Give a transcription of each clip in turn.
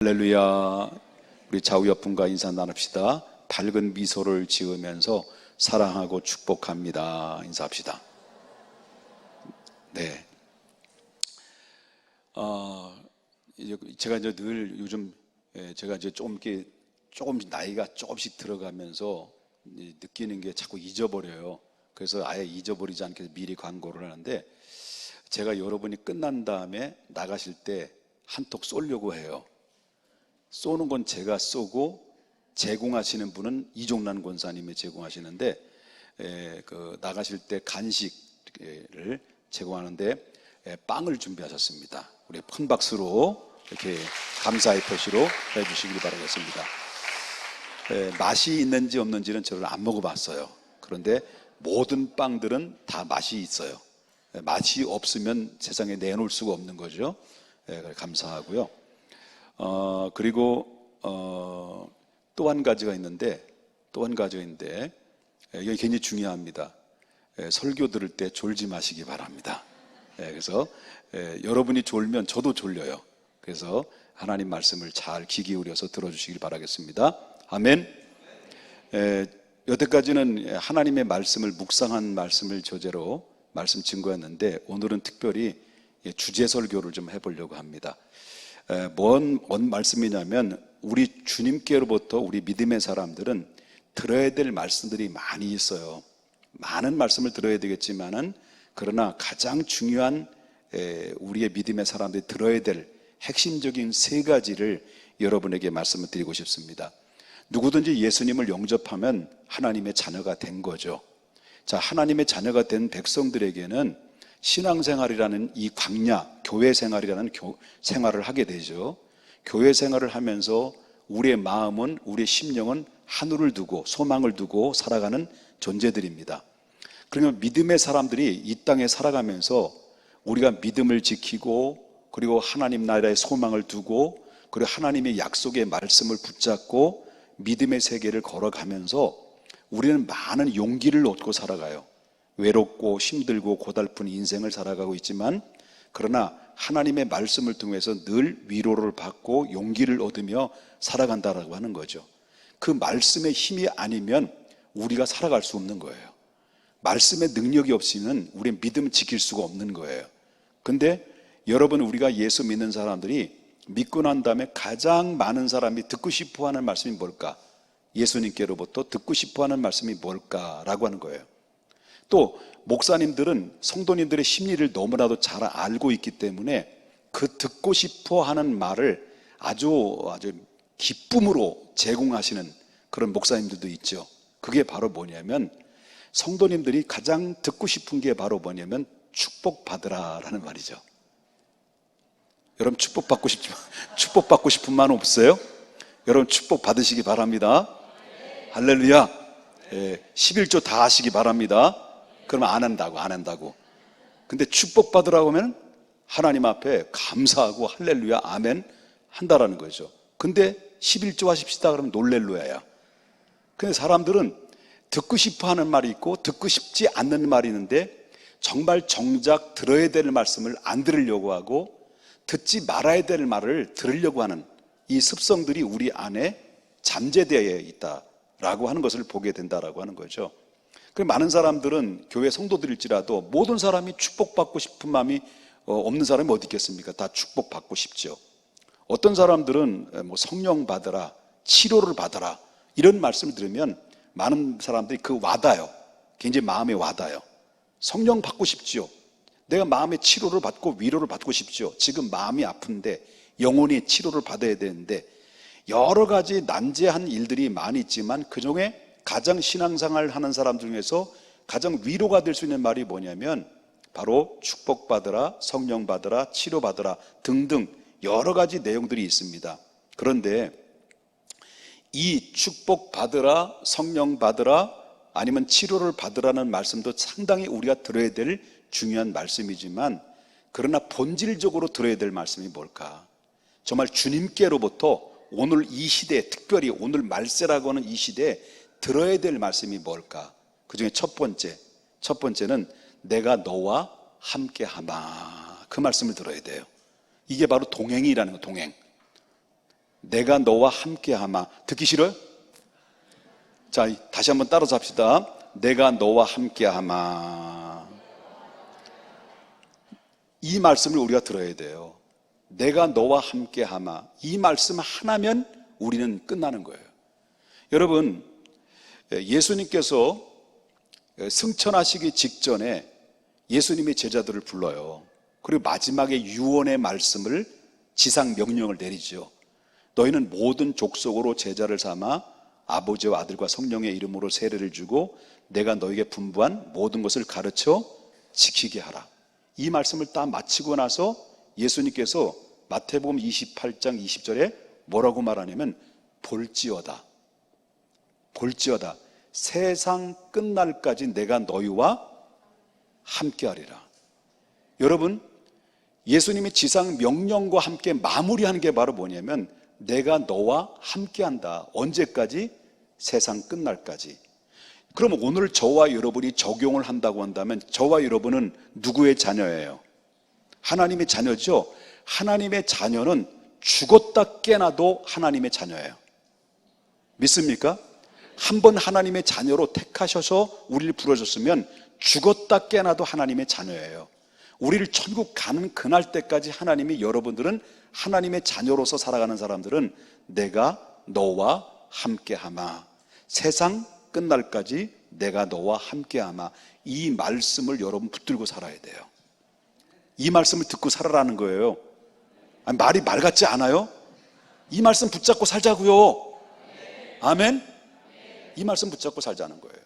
할렐루야. 우리 좌우 옆분과 인사 나눕시다. 밝은 미소를 지으면서 사랑하고 축복합니다. 인사합시다. 네. 제가 이제 늘 요즘 제가 이제 조금씩 나이가 조금씩 들어가면서 느끼는 게 자꾸 잊어버려요. 그래서 아예 잊어버리지 않게 미리 광고를 하는데, 제가 여러분이 끝난 다음에 나가실 때 한턱 쏘려고 해요. 쏘는 건 제가 쏘고 제공하시는 분은 이종란 권사님이 제공하시는데, 나가실 때 간식을 제공하는데 빵을 준비하셨습니다. 우리 큰 박수로 이렇게 감사의 표시로 해주시길 바라겠습니다. 맛이 있는지 없는지는 저는 안 먹어봤어요. 그런데 모든 빵들은 다 맛이 있어요. 맛이 없으면 세상에 내놓을 수가 없는 거죠. 감사하고요. 그리고 또 한 가지가 있는데 이게 굉장히 중요합니다. 설교 들을 때 졸지 마시기 바랍니다. 그래서 여러분이 졸면 저도 졸려요. 그래서 하나님 말씀을 잘 귀 기울여서 들어주시길 바라겠습니다. 아멘. 여태까지는 하나님의 말씀을 묵상한 말씀을 저제로 말씀 증거했는데, 오늘은 특별히 주제 설교를 좀 해보려고 합니다. 뭔 말씀이냐면, 우리 주님께로부터 우리 믿음의 사람들은 들어야 될 말씀들이 많이 있어요. 많은 말씀을 들어야 되겠지만은, 그러나 가장 중요한 우리의 믿음의 사람들이 들어야 될 핵심적인 세 가지를 여러분에게 말씀을 드리고 싶습니다. 누구든지 예수님을 영접하면 하나님의 자녀가 된 거죠. 자, 하나님의 자녀가 된 백성들에게는 신앙생활이라는 이 광야, 교회 생활이라는 생활을 하게 되죠. 교회 생활을 하면서 우리의 마음은, 우리의 심령은 하늘을 두고 소망을 두고 살아가는 존재들입니다. 그러면 믿음의 사람들이 이 땅에 살아가면서 우리가 믿음을 지키고, 그리고 하나님 나라의 소망을 두고, 그리고 하나님의 약속의 말씀을 붙잡고 믿음의 세계를 걸어가면서 우리는 많은 용기를 얻고 살아가요. 외롭고 힘들고 고달픈 인생을 살아가고 있지만, 그러나 하나님의 말씀을 통해서 늘 위로를 받고 용기를 얻으며 살아간다라고 하는 거죠. 그 말씀의 힘이 아니면 우리가 살아갈 수 없는 거예요. 말씀의 능력이 없이는 우리의 믿음을 지킬 수가 없는 거예요. 근데 여러분, 우리가 예수 믿는 사람들이 믿고 난 다음에 가장 많은 사람이 듣고 싶어하는 말씀이 뭘까? 예수님께로부터 듣고 싶어하는 말씀이 뭘까라고 하는 거예요. 또 목사님들은 성도님들의 심리를 너무나도 잘 알고 있기 때문에 그 듣고 싶어하는 말을 아주 기쁨으로 제공하시는 그런 목사님들도 있죠. 그게 바로 뭐냐면, 성도님들이 가장 듣고 싶은 게 바로 뭐냐면 축복받으라라는 말이죠. 여러분, 축복받고 싶은 마음 없어요? 여러분, 축복 받으시기 바랍니다. 할렐루야. 11조 다 하시기 바랍니다. 그러면 안 한다고. 근데 축복받으라고 하면 하나님 앞에 감사하고 할렐루야, 아멘 한다라는 거죠. 근데 11조 하십시다 그러면 놀렐루야야. 근데 사람들은 듣고 싶어 하는 말이 있고 듣고 싶지 않는 말이 있는데, 정말 정작 들어야 될 말씀을 안 들으려고 하고 듣지 말아야 될 말을 들으려고 하는 이 습성들이 우리 안에 잠재되어 있다라고 하는 것을 보게 된다라고 하는 거죠. 많은 사람들은 교회 성도들일지라도 모든 사람이 축복받고 싶은 마음이 없는 사람이 어디 있겠습니까? 다 축복받고 싶죠. 어떤 사람들은 성령 받으라, 치료를 받으라 이런 말씀을 들으면 많은 사람들이 와닿아요. 굉장히 마음에 와닿아요. 성령 받고 싶지요. 내가 마음의 치료를 받고 위로를 받고 싶죠. 지금 마음이 아픈데 영혼이 치료를 받아야 되는데, 여러 가지 난제한 일들이 많이 있지만 그중에 가장 신앙생활 하는 사람 중에서 가장 위로가 될 수 있는 말이 뭐냐면 바로 축복받으라, 성령 받으라, 치료받으라 등등 여러 가지 내용들이 있습니다. 그런데 이 축복받으라, 성령 받으라, 아니면 치료를 받으라는 말씀도 상당히 우리가 들어야 될 중요한 말씀이지만, 그러나 본질적으로 들어야 될 말씀이 뭘까? 정말 주님께로부터 오늘 이 시대에, 특별히 오늘 말세라고 하는 이 시대에 들어야 될 말씀이 뭘까? 그 중에 첫 번째는 내가 너와 함께하마, 그 말씀을 들어야 돼요. 이게 바로 동행이라는 거. 동행. 내가 너와 함께하마. 듣기 싫어요? 자, 다시 한번 따라서 합시다. 내가 너와 함께하마. 이 말씀을 우리가 들어야 돼요. 내가 너와 함께하마. 이 말씀 하나면 우리는 끝나는 거예요. 여러분, 예수님께서 승천하시기 직전에 예수님의 제자들을 불러요. 그리고 마지막에 유언의 말씀을 지상 명령을 내리죠. 너희는 모든 족속으로 제자를 삼아 아버지와 아들과 성령의 이름으로 세례를 주고 내가 너에게 분부한 모든 것을 가르쳐 지키게 하라. 이 말씀을 다 마치고 나서 예수님께서 마태복음 28장 20절에 뭐라고 말하냐면 볼지어다 세상 끝날까지 내가 너희와 함께하리라. 여러분, 예수님이 지상 명령과 함께 마무리하는 게 바로 뭐냐면 내가 너와 함께한다. 언제까지? 세상 끝날까지. 그럼 오늘 저와 여러분이 적용을 한다고 한다면 저와 여러분은 누구의 자녀예요? 하나님의 자녀죠. 하나님의 자녀는 죽었다 깨나도 하나님의 자녀예요. 믿습니까? 한번 하나님의 자녀로 택하셔서 우리를 부르셨으면 죽었다 깨나도 하나님의 자녀예요. 우리를 천국 가는 그날 때까지 하나님이 여러분들은 하나님의 자녀로서 살아가는 사람들은 내가 너와 함께하마. 세상 끝날까지 내가 너와 함께하마. 이 말씀을 여러분 붙들고 살아야 돼요. 이 말씀을 듣고 살아라는 거예요. 아니, 말이 말 같지 않아요? 이 말씀 붙잡고 살자고요. 아멘? 이 말씀 붙잡고 살자는 거예요.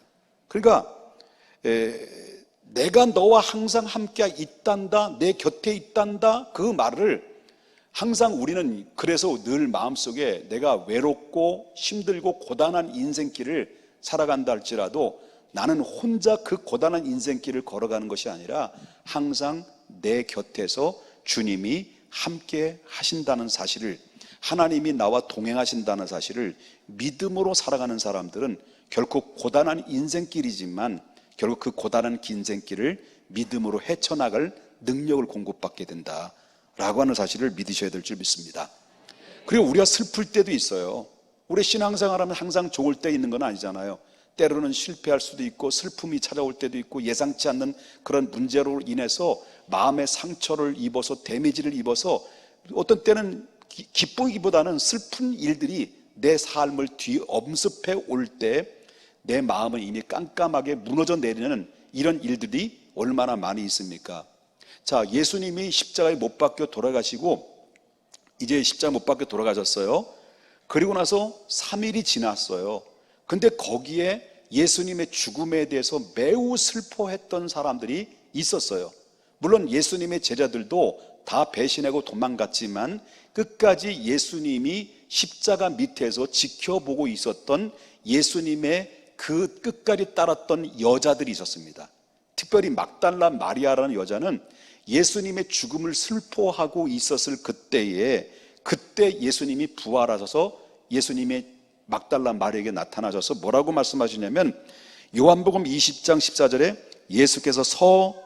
그러니까 내가 너와 항상 함께 있단다, 내 곁에 있단다, 그 말을 항상 우리는 그래서 늘 마음속에 내가 외롭고 힘들고 고단한 인생길을 살아간다 할지라도 나는 혼자 그 고단한 인생길을 걸어가는 것이 아니라 항상 내 곁에서 주님이 함께 하신다는 사실을, 하나님이 나와 동행하신다는 사실을 믿음으로 살아가는 사람들은 결코 고단한 인생길이지만 결국 그 고단한 인생길을 믿음으로 헤쳐나갈 능력을 공급받게 된다라고 하는 사실을 믿으셔야 될 줄 믿습니다. 그리고 우리가 슬플 때도 있어요. 우리 신앙생활하면 항상 좋을 때 있는 건 아니잖아요. 때로는 실패할 수도 있고 슬픔이 찾아올 때도 있고 예상치 않는 그런 문제로 인해서 마음의 상처를 입어서 데미지를 입어서 어떤 때는 기쁘기보다는 슬픈 일들이 내 삶을 뒤엄습해 올 때 내 마음은 이미 깜깜하게 무너져 내리는 이런 일들이 얼마나 많이 있습니까? 자, 예수님이 십자가에 못 박혀 돌아가시고 이제 십자가 못 박혀 돌아가셨어요. 그리고 나서 3일이 지났어요. 근데 거기에 예수님의 죽음에 대해서 매우 슬퍼했던 사람들이 있었어요. 물론 예수님의 제자들도 다 배신하고 도망갔지만 끝까지 예수님이 십자가 밑에서 지켜보고 있었던 예수님의 그 끝까지 따랐던 여자들이 있었습니다. 특별히 막달라 마리아라는 여자는 예수님의 죽음을 슬퍼하고 있었을 그때 예수님이 부활하셔서 예수님의 막달라 마리아에게 나타나셔서 뭐라고 말씀하시냐면 요한복음 20장 14절에 예수께서 서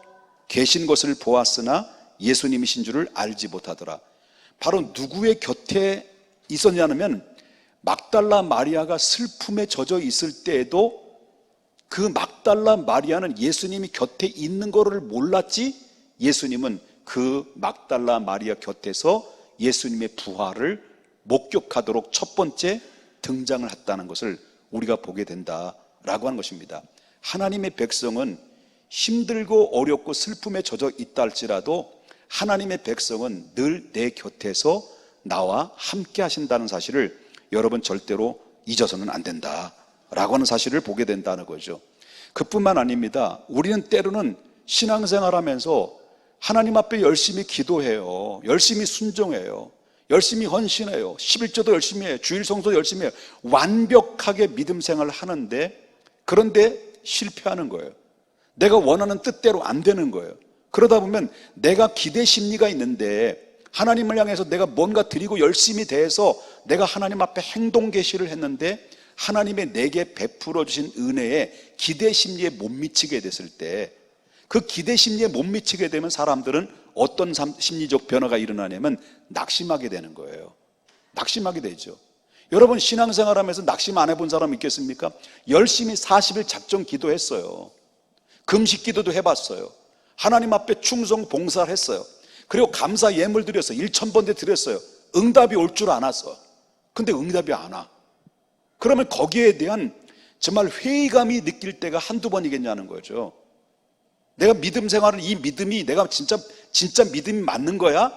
계신 것을 보았으나 예수님이신 줄을 알지 못하더라. 바로 누구의 곁에 있었냐면 막달라 마리아가 슬픔에 젖어 있을 때에도 그 막달라 마리아는 예수님이 곁에 있는 것을 몰랐지 예수님은 그 막달라 마리아 곁에서 예수님의 부활을 목격하도록 첫 번째 등장을 했다는 것을 우리가 보게 된다라고 하는 것입니다. 하나님의 백성은 힘들고 어렵고 슬픔에 젖어 있다 할지라도 하나님의 백성은 늘 내 곁에서 나와 함께 하신다는 사실을 여러분 절대로 잊어서는 안 된다라고 하는 사실을 보게 된다는 거죠. 그뿐만 아닙니다. 우리는 때로는 신앙생활하면서 하나님 앞에 열심히 기도해요. 열심히 순종해요. 열심히 헌신해요. 11조도 열심히 해요. 주일 성수도 열심히 해요. 완벽하게 믿음 생활을 하는데 그런데 실패하는 거예요. 내가 원하는 뜻대로 안 되는 거예요. 그러다 보면 내가 기대 심리가 있는데 하나님을 향해서 내가 뭔가 드리고 열심히 대해서 내가 하나님 앞에 행동 개시를 했는데 하나님의 내게 베풀어 주신 은혜에 기대 심리에 못 미치게 됐을 때 그 기대 심리에 못 미치게 되면 사람들은 어떤 심리적 변화가 일어나냐면 낙심하게 되는 거예요. 낙심하게 되죠. 여러분 신앙생활하면서 낙심 안 해본 사람 있겠습니까? 열심히 40일 작정 기도했어요. 금식 기도도 해봤어요. 하나님 앞에 충성 봉사를 했어요. 그리고 감사 예물 드렸어요. 1,000번대 드렸어요. 응답이 올 줄 알았어. 근데 응답이 안 와. 그러면 거기에 대한 정말 회의감이 느낄 때가 한두 번이겠냐는 거죠. 내가 믿음 생활을, 이 믿음이 내가 진짜 믿음이 맞는 거야?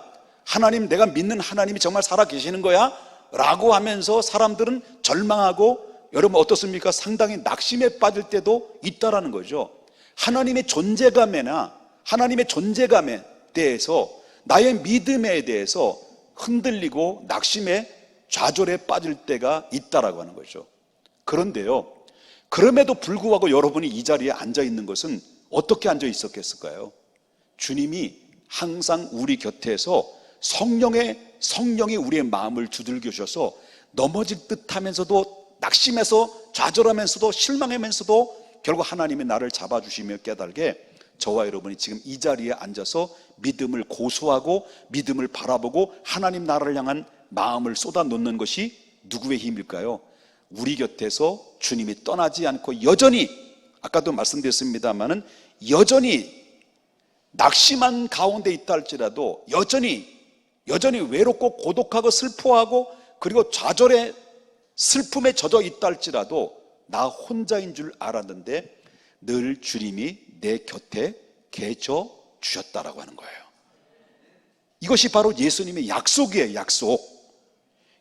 하나님, 내가 믿는 하나님이 정말 살아 계시는 거야? 라고 하면서 사람들은 절망하고, 여러분 어떻습니까? 상당히 낙심에 빠질 때도 있다라는 거죠. 하나님의 존재감에나 하나님의 존재감에 대해서, 나의 믿음에 대해서 흔들리고 낙심에 좌절에 빠질 때가 있다라고 하는 거죠. 그런데요, 그럼에도 불구하고 여러분이 이 자리에 앉아 있는 것은 어떻게 앉아 있었겠을까요? 주님이 항상 우리 곁에서 성령이 우리의 마음을 두들겨 주셔서 넘어질 듯 하면서도, 낙심해서 좌절하면서도 실망하면서도 결국 하나님이 나를 잡아주시며 깨달게, 저와 여러분이 지금 이 자리에 앉아서 믿음을 고수하고 믿음을 바라보고 하나님 나라를 향한 마음을 쏟아놓는 것이 누구의 힘일까요? 우리 곁에서 주님이 떠나지 않고 여전히, 아까도 말씀드렸습니다마는 여전히 낙심한 가운데 있다 할지라도 여전히 외롭고 고독하고 슬퍼하고 그리고 좌절의 슬픔에 젖어 있다 할지라도 나 혼자인 줄 알았는데 늘 주님이 내 곁에 계셔 주셨다라고 하는 거예요. 이것이 바로 예수님의 약속이에요. 약속.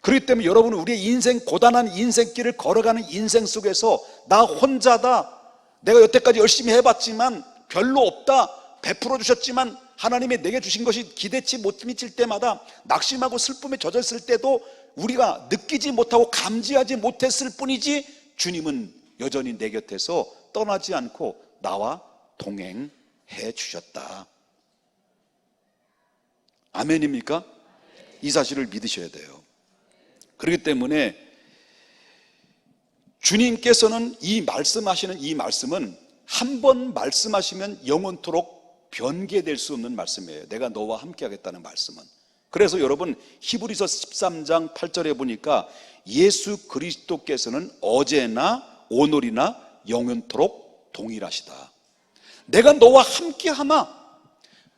그렇기 때문에 여러분은 우리의 인생, 고단한 인생길을 걸어가는 인생 속에서 나 혼자다, 내가 여태까지 열심히 해봤지만 별로 없다, 베풀어 주셨지만 하나님이 내게 주신 것이 기대치 못 미칠 때마다 낙심하고 슬픔에 젖었을 때도 우리가 느끼지 못하고 감지하지 못했을 뿐이지, 주님은 여전히 내 곁에서 떠나지 않고 나와 동행해 주셨다. 아멘입니까? 이 사실을 믿으셔야 돼요. 그렇기 때문에 주님께서는 이 말씀하시는 이 말씀은 한 번 말씀하시면 영원토록 변개될 수 없는 말씀이에요. 내가 너와 함께 하겠다는 말씀은. 그래서 여러분 히브리서 13장 8절에 보니까 예수 그리스도께서는 어제나 오늘이나 영원토록 동일하시다. 내가 너와 함께 하마,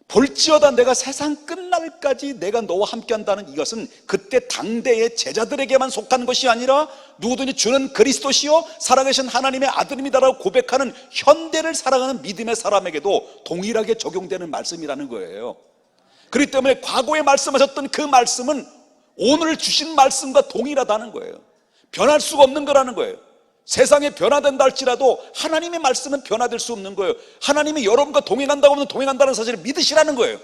볼지어다 내가 세상 끝날까지 내가 너와 함께 한다는 이것은 그때 당대의 제자들에게만 속한 것이 아니라 누구든지 주는 그리스도시요 살아계신 하나님의 아들입니다라고 고백하는 현대를 살아가는 믿음의 사람에게도 동일하게 적용되는 말씀이라는 거예요. 그렇기 때문에 과거에 말씀하셨던 그 말씀은 오늘 주신 말씀과 동일하다는 거예요. 변할 수가 없는 거라는 거예요. 세상에 변화된다 할지라도 하나님의 말씀은 변화될 수 없는 거예요. 하나님이 여러분과 동행한다고 하면 동행한다는 사실을 믿으시라는 거예요.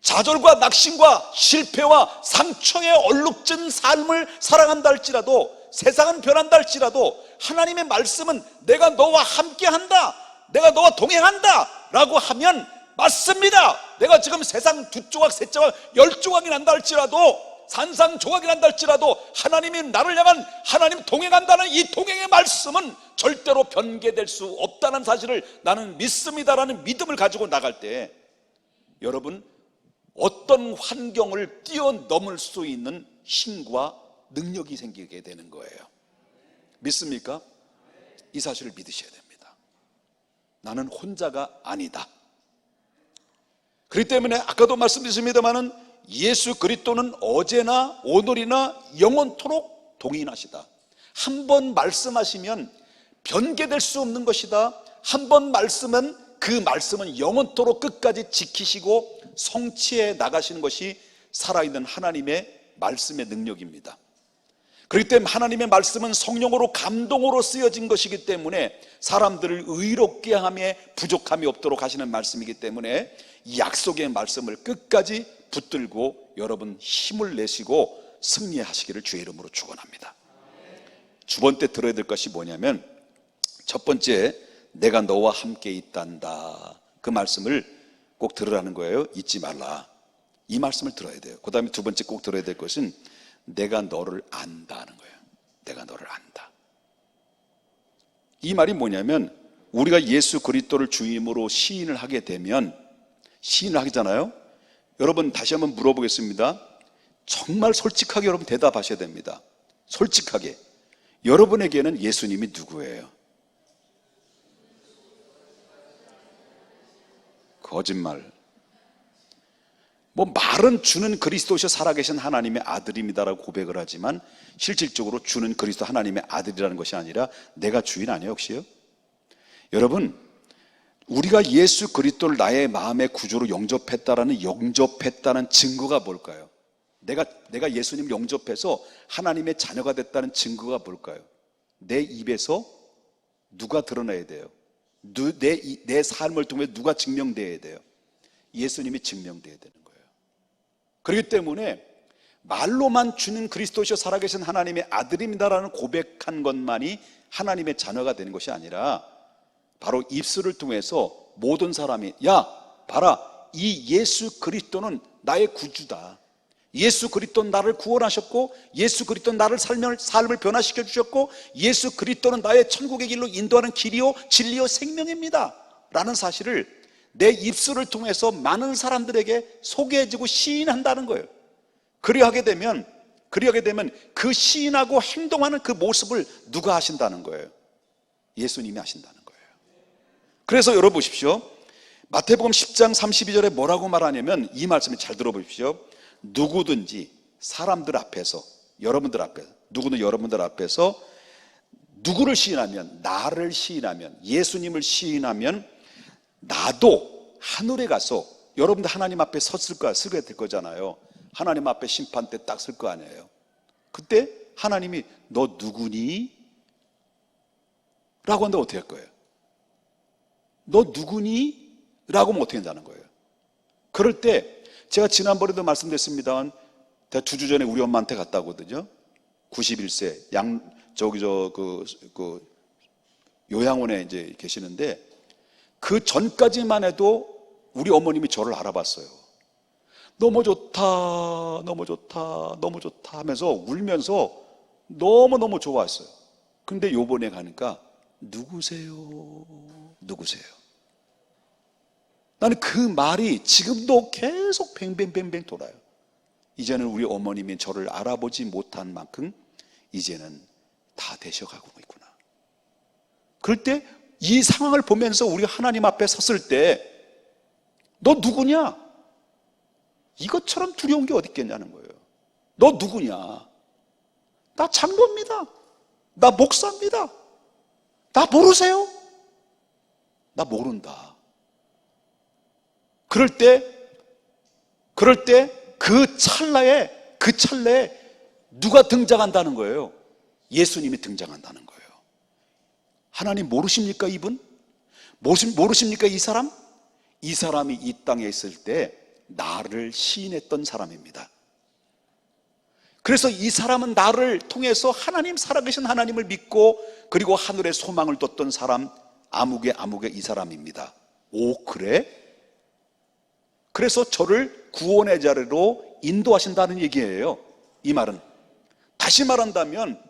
좌절과 낙심과 실패와 상처에 얼룩진 삶을 살아간다 할지라도, 세상은 변한다 할지라도 하나님의 말씀은 내가 너와 함께한다, 내가 너와 동행한다 라고 하면 맞습니다. 내가 지금 세상 2조각, 3조각, 10조각이 난다 할지라도, 산상조각이 난다 할지라도 하나님이 나를 향한, 하나님 동행한다는 이 동행의 말씀은 절대로 변개될 수 없다는 사실을 나는 믿습니다라는 믿음을 가지고 나갈 때 여러분 어떤 환경을 뛰어넘을 수 있는 힘과 능력이 생기게 되는 거예요. 믿습니까? 이 사실을 믿으셔야 됩니다. 나는 혼자가 아니다. 그렇기 때문에 아까도 말씀드렸습니다마는 예수 그리스도는 어제나 오늘이나 영원토록 동일하시다. 한 번 말씀하시면 변개될 수 없는 것이다. 한 번 말씀은 그 말씀은 영원토록 끝까지 지키시고 성취해 나가시는 것이 살아있는 하나님의 말씀의 능력입니다. 그렇기 때문에 하나님의 말씀은 성령으로 감동으로 쓰여진 것이기 때문에 사람들을 의롭게 함에 부족함이 없도록 하시는 말씀이기 때문에 이 약속의 말씀을 끝까지 붙들고 여러분 힘을 내시고 승리하시기를 주의 이름으로 축원합니다. 두 번째 들어야 될 것이 뭐냐면, 첫 번째 내가 너와 함께 있단다, 그 말씀을 꼭 들으라는 거예요. 잊지 말라. 이 말씀을 들어야 돼요. 그 다음에 두 번째 꼭 들어야 될 것은 내가 너를 안다 하는 거예요. 내가 너를 안다. 이 말이 뭐냐면, 우리가 예수 그리스도를 주임으로 시인을 하게 되면, 시인을 하잖아요. 여러분 다시 한번 물어보겠습니다. 정말 솔직하게 여러분 대답하셔야 됩니다. 솔직하게. 여러분에게는 예수님이 누구예요? 거짓말. 뭐 말은 주는 그리스도시여 살아계신 하나님의 아들입니다라고 고백을 하지만 실질적으로 주는 그리스도 하나님의 아들이라는 것이 아니라 내가 주인 아니에요 혹시요? 여러분, 우리가 예수 그리스도를 나의 마음의 구주로 영접했다는 증거가 뭘까요? 내가 예수님을 영접해서 하나님의 자녀가 됐다는 증거가 뭘까요? 내 입에서 누가 드러나야 돼요? 내 삶을 통해 누가 증명되어야 돼요? 예수님이 증명되어야 되는 거예요. 그렇기 때문에 말로만 주는 그리스도시여 살아계신 하나님의 아들입니다라는 고백한 것만이 하나님의 자녀가 되는 것이 아니라 바로 입술을 통해서 모든 사람이 야 봐라, 이 예수 그리스도는 나의 구주다, 예수 그리스도는 나를 구원하셨고 예수 그리스도는 나를 삶을 변화시켜 주셨고 예수 그리스도는 나의 천국의 길로 인도하는 길이요 진리요 생명입니다 라는 사실을 내 입술을 통해서 많은 사람들에게 소개해주고 시인한다는 거예요. 그리하게 되면 그 시인하고 행동하는 그 모습을 누가 하신다는 거예요? 예수님이 하신다는 거예요. 그래서 여러분 보십시오. 마태복음 10장 32절에 뭐라고 말하냐면 이 말씀을 잘 들어보십시오. 누구든지 사람들 앞에서 여러분들 앞에서 누구를 시인하면, 나를 시인하면, 예수님을 시인하면 나도 하늘에 가서, 여러분들 하나님 앞에 서게 될 거잖아요. 하나님 앞에 심판 때 딱 설 거 아니에요. 그때 하나님이 너 누구니? 라고 한다면 어떻게 할 거예요? 너 누구니? 라고 하면 어떻게 한다는 거예요? 그럴 때 제가 지난번에도 말씀드렸습니다만 제가 2주 전에 우리 엄마한테 갔다 오거든요. 91세 요양원에 이제 계시는데 그 전까지만 해도 우리 어머님이 저를 알아봤어요. 너무 좋다, 너무 좋다, 너무 좋다 하면서 울면서 너무너무 좋아했어요. 근데 요번에 가니까 누구세요? 누구세요? 나는 그 말이 지금도 계속 뱅뱅뱅뱅 돌아요. 이제는 우리 어머님이 저를 알아보지 못한 만큼 이제는 다 되셔가고 있구나. 그럴 때 이 상황을 보면서 우리 하나님 앞에 섰을 때 너 누구냐? 이것처럼 두려운 게 어디 있겠냐는 거예요. 너 누구냐? 나 장로입니다. 나 목사입니다. 나 모르세요? 나 모른다. 그럴 때 그 찰나에 누가 등장한다는 거예요? 예수님이 등장한다는 거예요. 하나님 모르십니까 이분? 모르십니까 이 사람? 이 사람이 이 땅에 있을 때 나를 시인했던 사람입니다. 그래서 이 사람은 나를 통해서 하나님, 살아계신 하나님을 믿고 그리고 하늘에 소망을 뒀던 사람, 아무개 이 사람입니다. 오, 그래? 그래서 저를 구원의 자리로 인도하신다는 얘기예요. 이 말은 다시 말한다면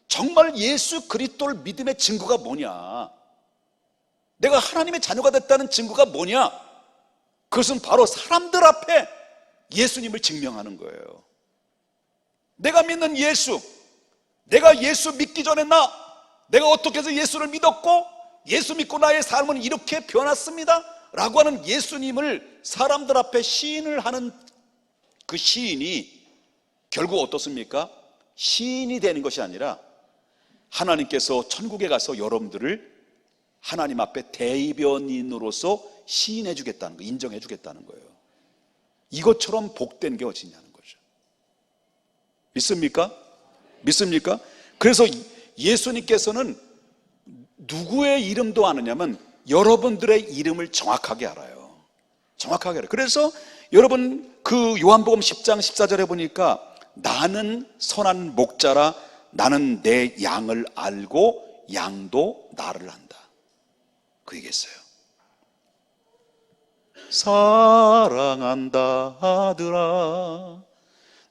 정말 예수 그리스도를 믿음의 증거가 뭐냐? 내가 하나님의 자녀가 됐다는 증거가 뭐냐? 그것은 바로 사람들 앞에 예수님을 증명하는 거예요. 내가 믿는 예수, 내가 예수 믿기 전에 내가 어떻게 해서 예수를 믿었고 예수 믿고 나의 삶은 이렇게 변했습니다 라고 하는 예수님을 사람들 앞에 시인을 하는 그 시인이 결국 어떻습니까? 시인이 되는 것이 아니라 하나님께서 천국에 가서 여러분들을 하나님 앞에 대변인으로서 시인해 주겠다는 거, 인정해 주겠다는 거예요. 이것처럼 복된 게 어디냐는 거죠. 믿습니까? 믿습니까? 그래서 예수님께서는 누구의 이름도 아느냐면 여러분들의 이름을 정확하게 알아요. 정확하게 알아요. 그래서 여러분 그 요한복음 10장 14절에 보니까 나는 선한 목자라 나는 내 양을 알고 양도 나를 안다. 그 얘기했어요. 사랑한다 아들아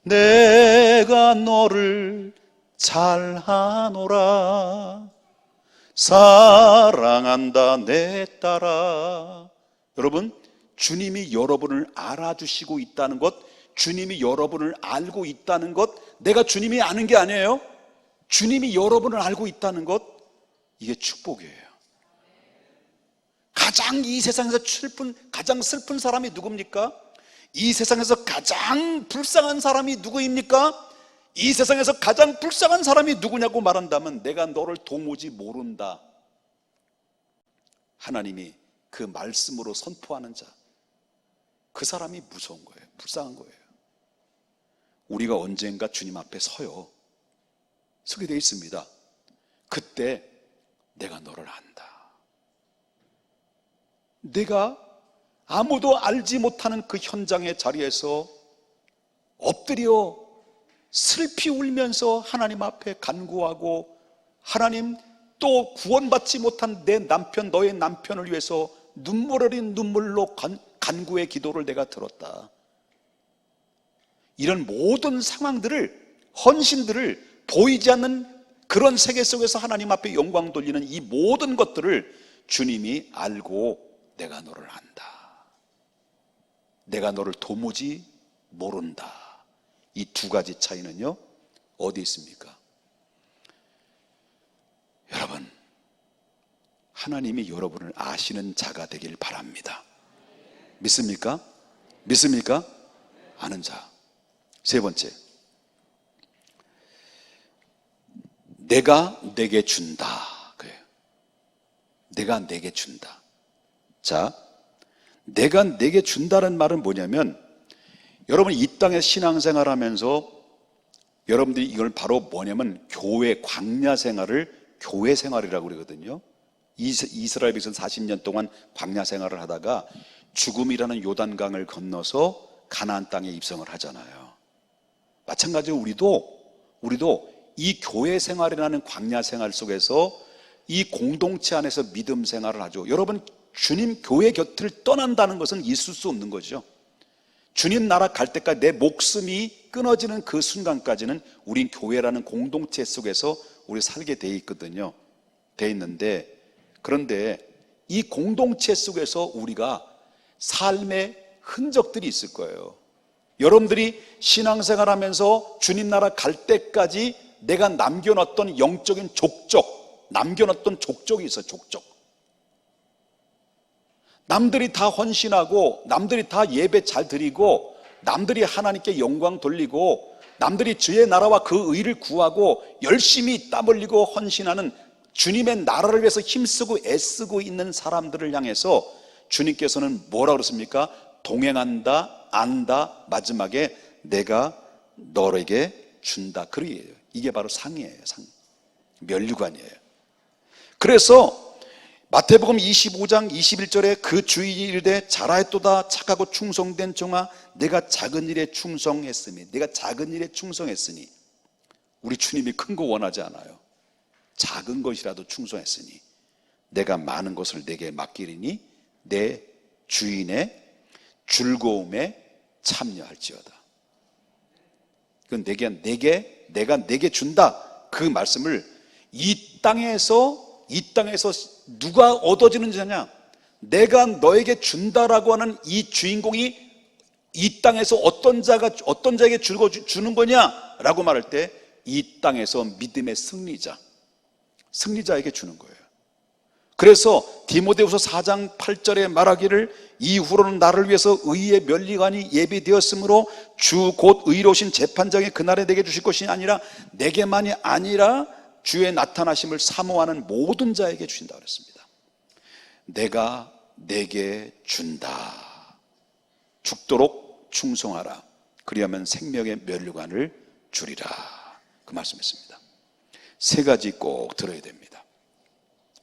내가 너를 잘 아노라 사랑한다 내 딸아. 여러분 주님이 여러분을 알아주시고 있다는 것, 주님이 여러분을 알고 있다는 것, 내가 주님이 아는 게 아니에요. 주님이 여러분을 알고 있다는 것, 이게 축복이에요. 가장 이 세상에서 가장 슬픈 사람이 누굽니까? 이 세상에서 가장 불쌍한 사람이 누구입니까? 이 세상에서 가장 불쌍한 사람이 누구냐고 말한다면 내가 너를 도무지 모른다. 하나님이 그 말씀으로 선포하는 자, 그 사람이 무서운 거예요. 불쌍한 거예요. 우리가 언젠가 주님 앞에 서게 되어 있습니다. 그때 내가 너를 안다. 내가 아무도 알지 못하는 그 현장의 자리에서 엎드려 슬피 울면서 하나님 앞에 간구하고, 하나님, 또 구원받지 못한 내 남편, 너의 남편을 위해서 눈물 어린 눈물로 간구의 기도를 내가 들었다. 이런 모든 상황들을, 헌신들을, 보이지 않는 그런 세계 속에서 하나님 앞에 영광 돌리는 이 모든 것들을 주님이 알고 내가 너를 안다, 내가 너를 도무지 모른다. 이 두 가지 차이는요, 어디 있습니까? 여러분, 하나님이 여러분을 아시는 자가 되길 바랍니다. 믿습니까? 믿습니까? 아는 자. 세 번째, 내가 내게 준다. 그래요. 내가 내게 준다. 자, 내가 내게 준다는 말은 뭐냐면, 여러분 이 땅에 신앙생활 하면서 여러분들이 이걸 바로 뭐냐면 교회 광야 생활을 교회 생활이라고 그러거든요. 이스라엘 백성 40년 동안 광야 생활을 하다가 죽음이라는 요단강을 건너서 가나안 땅에 입성을 하잖아요. 마찬가지로 우리도 이 교회 생활이라는 광야 생활 속에서 이 공동체 안에서 믿음 생활을 하죠. 여러분, 주님 교회 곁을 떠난다는 것은 있을 수 없는 거죠. 주님 나라 갈 때까지 내 목숨이 끊어지는 그 순간까지는 우린 교회라는 공동체 속에서 우리 살게 돼 있거든요. 돼 있는데, 그런데 이 공동체 속에서 우리가 삶의 흔적들이 있을 거예요. 여러분들이 신앙생활 하면서 주님 나라 갈 때까지 내가 남겨놨던 영적인 남겨놨던 족적이 있어요. 족적. 남들이 다 헌신하고, 남들이 다 예배 잘 드리고, 남들이 하나님께 영광 돌리고, 남들이 주의 나라와 그 의를 구하고 열심히 땀 흘리고 헌신하는 주님의 나라를 위해서 힘쓰고 애쓰고 있는 사람들을 향해서 주님께서는 뭐라고 그랬습니까? 동행한다, 안다, 마지막에 내가 너에게 준다. 그러예요. 이게 바로 상이에요. 상. 면류관이에요. 그래서 마태복음 25장 21절에 그 주인이 이르되 잘하였도다 착하고 충성된 종아, 내가 작은 일에 충성했으니, 내가 작은 일에 충성했으니. 우리 주님이 큰 거 원하지 않아요. 작은 것이라도 충성했으니 내가 많은 것을 내게 맡기리니 내 주인의 즐거움에 참여할지어다. 그건 내가 내게 준다. 그 말씀을 이 땅에서 누가 얻어지는 자냐? 내가 너에게 준다라고 하는 이 주인공이 이 땅에서 어떤 자에게 주는 거냐라고 말할 때 이 땅에서 믿음의 승리자에게 주는 거예요. 그래서 디모데후서 4장 8절에 말하기를 이후로는 나를 위해서 의의 면류관이 예비되었으므로 주 곧 의로우신 재판장의 그날에 내게 주실 것이 아니라 내게만이 아니라 주의 나타나심을 사모하는 모든 자에게 주신다 그랬습니다. 내가 내게 준다. 죽도록 충성하라. 그리하면 생명의 면류관을 주리라. 그 말씀했습니다. 세 가지 꼭 들어야 됩니다.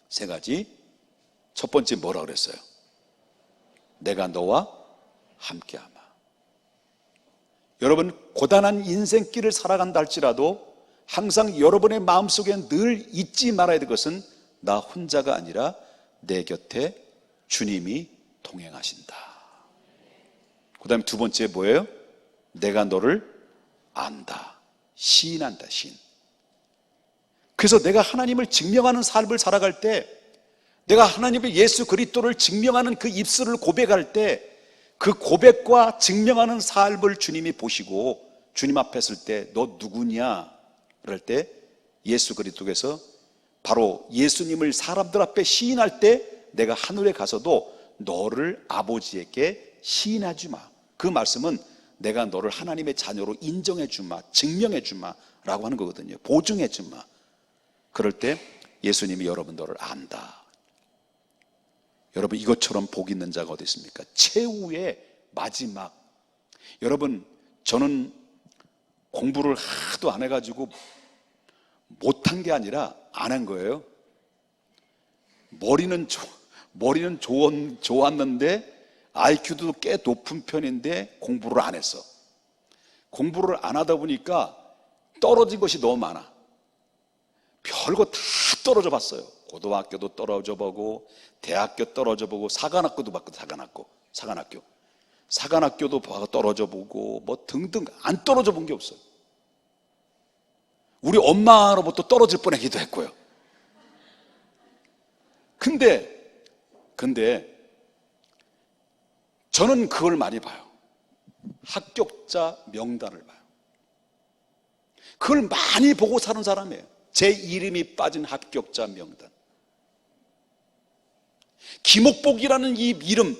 세 가지. 첫 번째 뭐라 그랬어요? 내가 너와 함께하마. 여러분, 고단한 인생길을 살아간다 할지라도 항상 여러분의 마음속에 늘 잊지 말아야 될 것은 나 혼자가 아니라 내 곁에 주님이 동행하신다. 그 다음에 두 번째 뭐예요? 내가 너를 안다. 시인한다. 시인. 그래서 내가 하나님을 증명하는 삶을 살아갈 때, 내가 하나님의 예수 그리스도를 증명하는 그 입술을 고백할 때 그 고백과 증명하는 삶을 주님이 보시고 주님 앞에 설 때 너 누구냐? 그럴 때 예수 그리스도께서 바로 예수님을 사람들 앞에 시인할 때 내가 하늘에 가서도 너를 아버지에게 시인해 주마. 그 말씀은 내가 너를 하나님의 자녀로 인정해 주마, 증명해 주마 라고 하는 거거든요. 보증해 주마. 그럴 때 예수님이 여러분 너를 안다. 여러분 이것처럼 복 있는 자가 어디 있습니까? 최후의 마지막. 여러분 저는 공부를 하도 안 해가지고 못한 게 아니라 안 한 거예요. 머리는 좋았는데 IQ도 꽤 높은 편인데 공부를 안 했어. 공부를 안 하다 보니까 떨어진 것이 너무 많아. 별거 다 떨어져 봤어요. 고등학교도 떨어져 보고 대학교 떨어져 보고 사관학교도 봤고 사관학교도 떨어져 보고 뭐 등등 안 떨어져 본 게 없어요. 우리 엄마로부터 떨어질 뻔하기도 했고요. 근데 저는 그걸 많이 봐요. 합격자 명단을 봐요. 그걸 많이 보고 사는 사람이에요. 제 이름이 빠진 합격자 명단. 김옥복이라는 이 이름,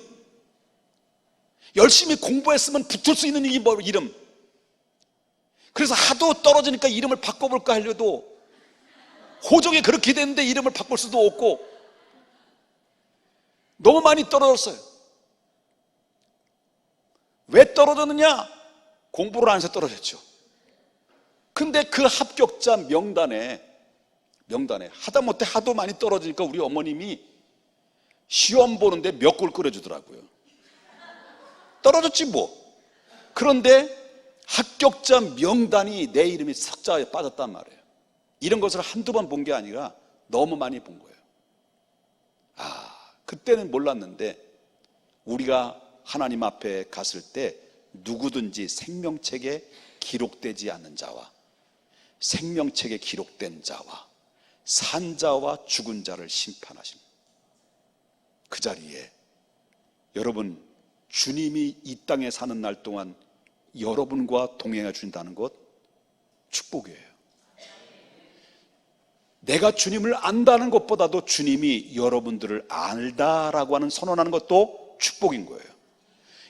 열심히 공부했으면 붙을 수 있는 이 이름. 그래서 하도 떨어지니까 이름을 바꿔볼까 하려도 호적이 그렇게 됐는데 이름을 바꿀 수도 없고 너무 많이 떨어졌어요. 왜 떨어졌느냐? 공부를 안 해서 떨어졌죠. 근데 그 합격자 명단에 하다못해 하도 많이 떨어지니까 우리 어머님이 시험 보는데 몇 꿀 끓여주더라고요. 떨어졌지 뭐. 그런데 합격자 명단이 내 이름이 석자에 빠졌단 말이에요. 이런 것을 한두 번 본 게 아니라 너무 많이 본 거예요. 그때는 몰랐는데 우리가 하나님 앞에 갔을 때 누구든지 생명책에 기록되지 않는 자와 생명책에 기록된 자와 산 자와 죽은 자를 심판하십니다. 그 자리에 여러분 주님이 이 땅에 사는 날 동안 여러분과 동행해 준다는 것 축복이에요. 내가 주님을 안다는 것보다도 주님이 여러분들을 알다라고 하는 선언하는 것도 축복인 거예요.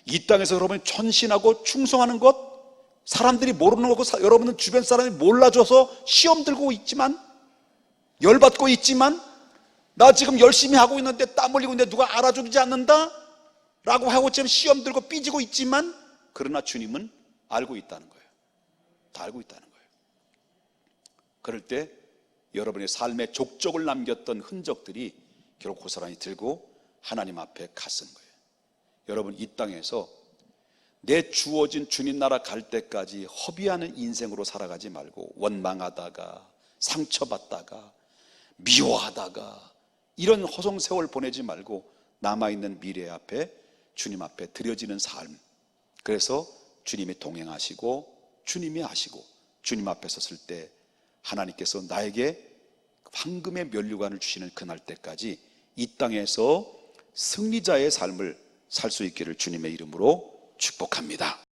이 땅에서 여러분이 헌신하고 충성하는 것, 사람들이 모르는 거고 여러분은 주변 사람이 몰라줘서 시험 들고 있지만 열받고 있지만 나 지금 열심히 하고 있는데 땀 흘리고 있는데 누가 알아주지 않는다? 라고 하고 지금 시험 들고 삐지고 있지만 그러나 주님은 알고 있다는 거예요. 다 알고 있다는 거예요. 그럴 때 여러분의 삶의 족적을 남겼던 흔적들이 결국 그 사람이 들고 하나님 앞에 갔은 거예요. 여러분 이 땅에서 내 주어진 주님 나라 갈 때까지 허비하는 인생으로 살아가지 말고 원망하다가 상처받다가 미워하다가 이런 허송세월 보내지 말고 남아있는 미래 앞에 주님 앞에 드려지는 삶. 그래서 주님이 동행하시고 주님이 하시고 주님 앞에 섰을 때 하나님께서 나에게 황금의 면류관을 주시는 그날 때까지 이 땅에서 승리자의 삶을 살 수 있기를 주님의 이름으로 축복합니다.